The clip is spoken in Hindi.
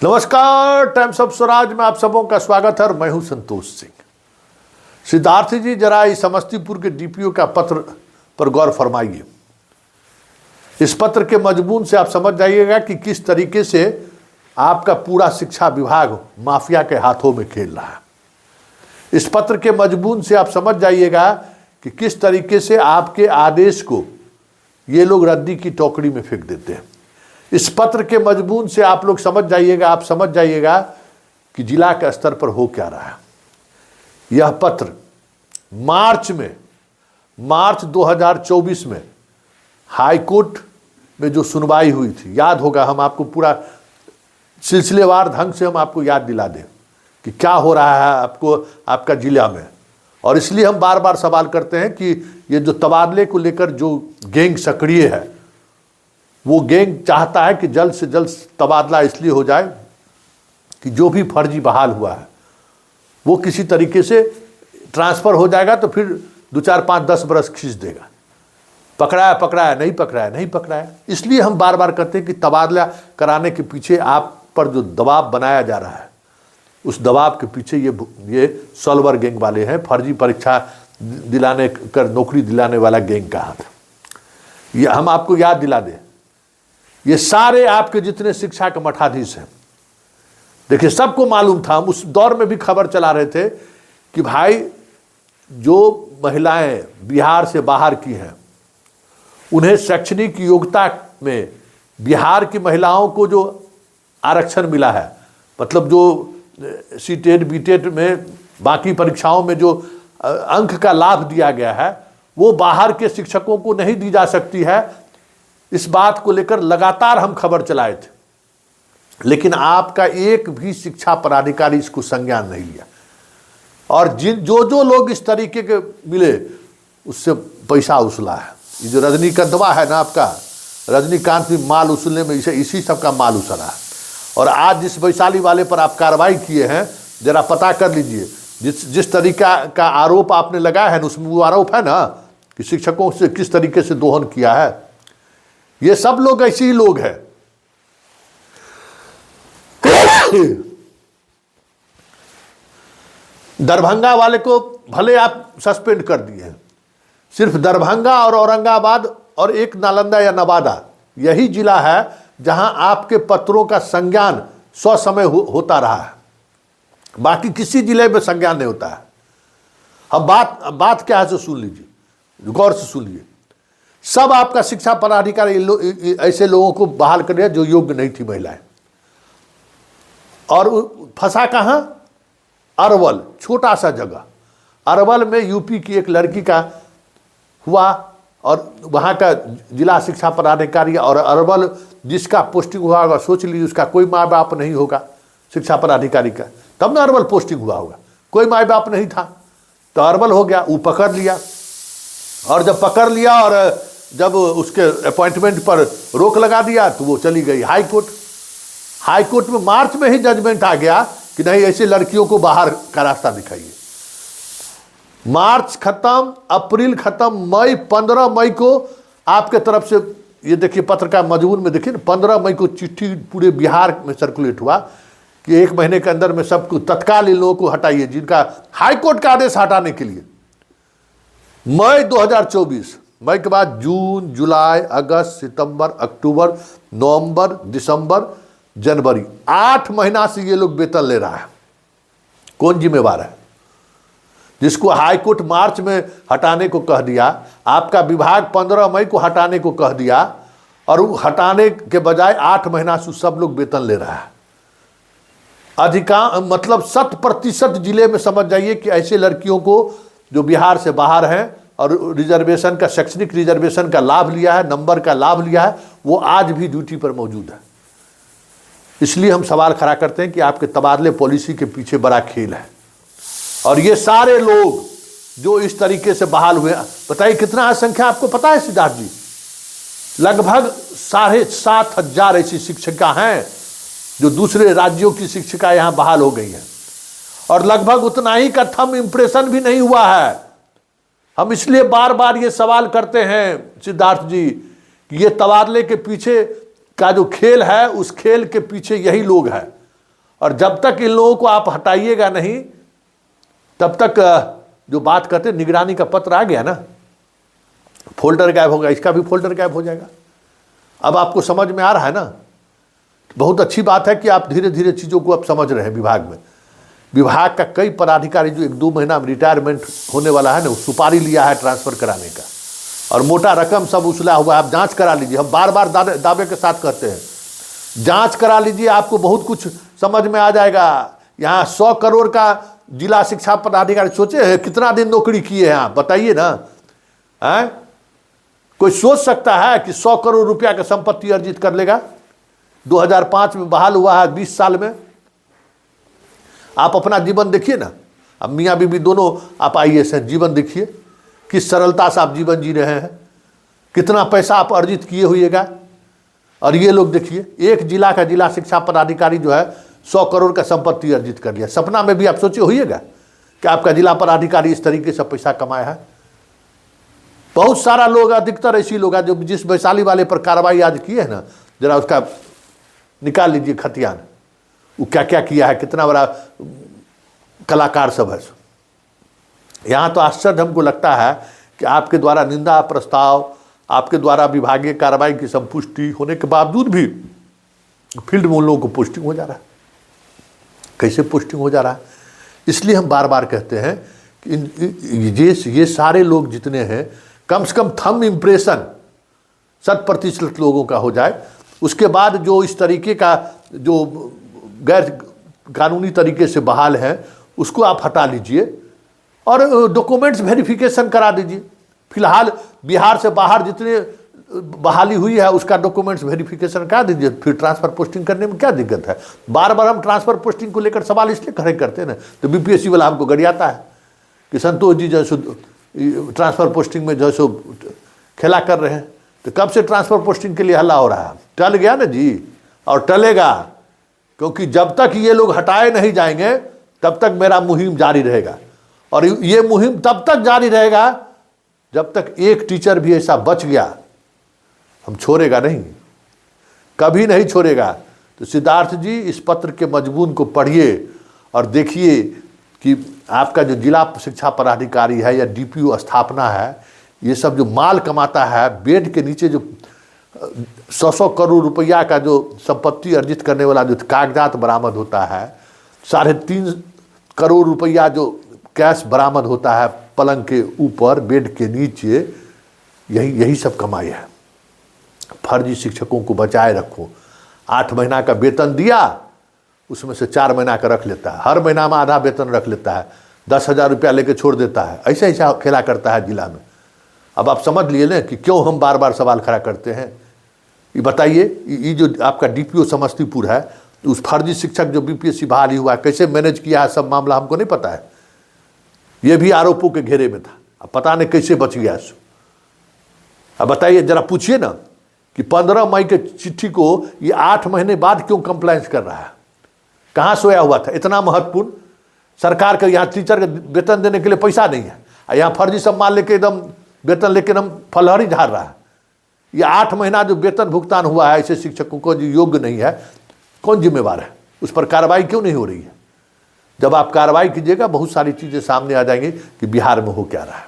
नमस्कार, टाइम्स ऑफ स्वराज में आप सबों का स्वागत है और मैं हूं संतोष सिंह। सिद्धार्थ जी, जरा इस समस्तीपुर के डीपीओ का पत्र पर गौर फरमाइए। इस पत्र के मजमून से आप समझ जाइएगा कि किस तरीके से आपका पूरा शिक्षा विभाग माफिया के हाथों में खेल रहा है। इस पत्र के मजमून से आप समझ जाइएगा कि किस तरीके से आपके आदेश को ये लोग रद्दी की टोकरी में फेंक देते हैं। इस पत्र के मजमून से आप लोग समझ जाइएगा कि जिला के स्तर पर हो क्या रहा है। यह पत्र मार्च 2024 में हाई कोर्ट में जो सुनवाई हुई थी, याद होगा, हम आपको पूरा सिलसिलेवार ढंग से हम आपको याद दिला दें कि क्या हो रहा है आपको आपका जिला में। और इसलिए हम बार बार सवाल करते हैं कि ये जो तबादले को लेकर जो गैंग सक्रिय है, वो गैंग चाहता है कि जल्द से जल्द तबादला इसलिए हो जाए कि जो भी फर्जी बहाल हुआ है वो किसी तरीके से ट्रांसफ़र हो जाएगा, तो फिर 2, 4, 5, 10 बरस खींच देगा। पकड़ा है, नहीं पकड़ा है। इसलिए हम बार बार कहते हैं कि तबादला कराने के पीछे आप पर जो दबाव बनाया जा रहा है, उस दबाव के पीछे ये सॉल्वर गैंग वाले हैं। फर्जी परीक्षा दिलाने कर नौकरी दिलाने वाला गैंग का हाथ। ये हम आपको याद दिला दें, ये सारे आपके जितने शिक्षा के मठाधीश हैं, देखिए सबको मालूम था। हम उस दौर में भी खबर चला रहे थे कि भाई जो महिलाएं बिहार से बाहर की हैं, उन्हें शैक्षणिक योग्यता में बिहार की महिलाओं को जो आरक्षण मिला है, मतलब जो सीटेट बीटेट में बाकी परीक्षाओं में जो अंक का लाभ दिया गया है, वो बाहर के शिक्षकों को नहीं दी जा सकती है। इस बात को लेकर लगातार हम खबर चलाए थे, लेकिन आपका एक भी शिक्षा पदाधिकारी इसको संज्ञान नहीं लिया। और जो लोग इस तरीके के मिले, उससे पैसा उसूला है। ये जो रजनीकांतवा है ना, आपका रजनीकांत भी माल उसूलने में इसी सब का माल उसूला है। और आज जिस वैशाली वाले पर आप कार्रवाई किए हैं, जरा पता कर लीजिए। जिस तरीका का आरोप आपने लगाया है ना, उसमें वो आरोप है ना कि शिक्षकों से किस तरीके से दोहन किया है। ये सब लोग ऐसे ही लोग हैं। दरभंगा वाले को भले आप सस्पेंड कर दिए हैं, सिर्फ दरभंगा और औरंगाबाद और एक नालंदा या नवादा, यही जिला है जहां आपके पत्रों का संज्ञान ससमय होता रहा है। बाकी किसी जिले में संज्ञान नहीं होता है। अब बात क्या है, सुन लीजिए, गौर से सुन लीजिए। सब आपका शिक्षा पदाधिकारी ऐसे लोगों को बहाल कर दिया जो योग्य नहीं थी महिलाएं। और फंसा कहाँ? अरवल, छोटा सा जगह। अरवल में यूपी की एक लड़की का हुआ और वहाँ का जिला शिक्षा पदाधिकारी, और अरवल जिसका पोस्टिंग हुआ होगा, सोच लीजिए उसका कोई माँ बाप नहीं होगा शिक्षा पदाधिकारी का, तब ना अरवल पोस्टिंग हुआ होगा। कोई माँ बाप नहीं था तो अरवल हो गया। वो पकड़ लिया, और जब पकड़ लिया और जब उसके अपॉइंटमेंट पर रोक लगा दिया तो वो चली गई हाई कोर्ट। हाई कोर्ट में मार्च में ही जजमेंट आ गया कि नहीं, ऐसे लड़कियों को बाहर का रास्ता दिखाइए। मार्च खत्म, अप्रैल खत्म, मई, 15 मई को आपके तरफ से ये देखिए पत्र का मजमून में देखिए, 15 मई को चिट्ठी पूरे बिहार में सर्कुलेट हुआ कि 1 महीने के अंदर में सबको तत्काल इन लोगों को हटाइए, जिनका हाई कोर्ट का आदेश हटाने के लिए। मई 2024, मई के बाद जून, जुलाई, अगस्त, सितंबर, अक्टूबर, नवंबर, दिसंबर, जनवरी, 8 महीना से ये लोग वेतन ले रहा है। कौन जिम्मेवार है? जिसको हाई कोर्ट मार्च में हटाने को कह दिया, आपका विभाग 15 मई को हटाने को कह दिया, और वो हटाने के बजाय 8 महीना से सब लोग वेतन ले रहा है। अधिकांश मतलब 100% जिले में समझ जाइए कि ऐसे लड़कियों को जो बिहार से बाहर हैं और रिजर्वेशन का, शैक्षणिक रिजर्वेशन का लाभ लिया है, नंबर का लाभ लिया है, वो आज भी ड्यूटी पर मौजूद है। इसलिए हम सवाल खड़ा करते हैं कि आपके तबादले पॉलिसी के पीछे बड़ा खेल है। और ये सारे लोग जो इस तरीके से बहाल हुए, बताइए कितना संख्या आपको पता है सिद्धार्थ जी? लगभग 7,500 ऐसी शिक्षिका हैं जो दूसरे राज्यों की शिक्षिका यहाँ बहाल हो गई हैं, और लगभग उतना ही का थंब इम्प्रेशन भी नहीं हुआ है। हम इसलिए बार बार ये सवाल करते हैं सिद्धार्थ जी कि ये तबादले के पीछे का जो खेल है, उस खेल के पीछे यही लोग हैं। और जब तक इन लोगों को आप हटाइएगा नहीं, तब तक जो बात करते निगरानी का पत्र आ गया ना, फोल्डर गायब होगा, इसका भी फोल्डर गायब हो जाएगा। अब आपको समझ में आ रहा है ना। बहुत अच्छी बात है कि आप धीरे धीरे चीज़ों को आप समझ रहे हैं। विभाग का कई पदाधिकारी जो 1-2 महीना में रिटायरमेंट होने वाला है ना, वो सुपारी लिया है ट्रांसफ़र कराने का, और मोटा रकम सब उछला हुआ है। आप जांच करा लीजिए, हम बार बार दावे के साथ कहते हैं, जांच करा लीजिए, आपको बहुत कुछ समझ में आ जाएगा। यहाँ 100 करोड़ का जिला शिक्षा पदाधिकारी, सोचे हैं कितना दिन नौकरी किए हैं आप, बताइए ना। है कोई सोच सकता है कि 100 करोड़ रुपया का संपत्ति अर्जित कर लेगा? 2005 में बहाल हुआ है, 20 साल में। आप अपना जीवन देखिए ना, अब मियाँ बीबी दोनों आप IAS हैं, जीवन देखिए किस सरलता से आप जीवन जी रहे हैं, कितना पैसा आप अर्जित किए हुएगा। और ये लोग देखिए, एक जिला का जिला शिक्षा पदाधिकारी जो है 100 करोड़ का संपत्ति अर्जित कर लिया। सपना में भी आप सोचे होइएगा कि आपका जिला पदाधिकारी इस तरीके से पैसा कमाया है। बहुत सारा लोग, अधिकतर ऐसी लोग हैं जो जिस वैशाली वाले पर कार्रवाई आज की है ना, जरा उसका निकाल लीजिए खतियान, वो क्या क्या किया है, कितना बड़ा कलाकार सब है। यहाँ तो आश्चर्य हमको लगता है कि आपके द्वारा निंदा प्रस्ताव, आपके द्वारा विभागीय कार्रवाई की संपुष्टि होने के बावजूद भी फील्ड में उन लोगों को पोस्टिंग हो जा रहा है। कैसे पोस्टिंग हो जा रहा है? इसलिए हम बार बार कहते हैं कि ये सारे लोग जितने हैं, कम से कम थंब इम्प्रेशन 100% लोगों का हो जाए। उसके बाद जो इस तरीके का जो गैर कानूनी तरीके से बहाल है, उसको आप हटा लीजिए और डॉक्यूमेंट्स वेरिफिकेशन करा दीजिए। फिलहाल बिहार से बाहर जितने बहाली हुई है उसका डॉक्यूमेंट्स वेरिफिकेशन करा दीजिए, फिर ट्रांसफ़र पोस्टिंग करने में क्या दिक्कत है? बार बार हम ट्रांसफ़र पोस्टिंग को लेकर सवाल इसलिए खड़े करते हैं ना, तो BPSC वाला हमको गरियाता है कि संतोष जी जैसे ट्रांसफ़र पोस्टिंग में जैसे खेला कर रहे हैं। तो कब से ट्रांसफ़र पोस्टिंग के लिए हल्ला हो रहा है? टल गया ना जी, और टलेगा, क्योंकि जब तक ये लोग हटाए नहीं जाएंगे तब तक मेरा मुहिम जारी रहेगा। और ये मुहिम तब तक जारी रहेगा जब तक एक टीचर भी ऐसा बच गया, हम छोड़ेगा नहीं, कभी नहीं छोड़ेगा। तो सिद्धार्थ जी, इस पत्र के मजमून को पढ़िए और देखिए कि आपका जो जिला शिक्षा पदाधिकारी है या DPO स्थापना है, ये सब जो माल कमाता है, बेड के नीचे जो 100 करोड़ रुपया का जो संपत्ति अर्जित करने वाला जो कागजात बरामद होता है, 3.5 करोड़ रुपया जो कैश बरामद होता है पलंग के ऊपर, बेड के नीचे, यही सब कमाई है। फर्जी शिक्षकों को बचाए रखो। 8 महीना का वेतन दिया, उसमें से 4 महीना का रख लेता है, हर महीना में आधा वेतन रख लेता है, 10,000 रुपया लेके छोड़ देता है। ऐसा खेला करता है जिला में। अब आप समझ लिए ना कि क्यों हम बार बार सवाल खड़ा करते हैं। ये बताइए, ये जो आपका DPO समस्तीपुर है, उस फर्जी शिक्षक जो BPSC बहाली हुआ है, कैसे मैनेज किया है सब मामला हमको नहीं पता है। ये भी आरोपों के घेरे में था, अब पता नहीं कैसे बच गया इसको। अब बताइए, जरा पूछिए ना कि 15 मई के चिट्ठी को ये 8 महीने बाद क्यों कंप्लायंस कर रहा है? कहाँ सोया हुआ था? इतना महत्वपूर्ण सरकार का यहाँ टीचर का वेतन देने के लिए पैसा नहीं है, यहाँ फर्जी सब मान लेके एकदम वेतन लेके एकदम फलहरी झाड़ रहा है। ये 8 महीना जो वेतन भुगतान हुआ है ऐसे शिक्षकों को जो योग्य नहीं है, कौन जिम्मेवार है? उस पर कार्रवाई क्यों नहीं हो रही है? जब आप कार्रवाई कीजिएगा बहुत सारी चीज़ें सामने आ जाएंगी कि बिहार में हो क्या रहा है।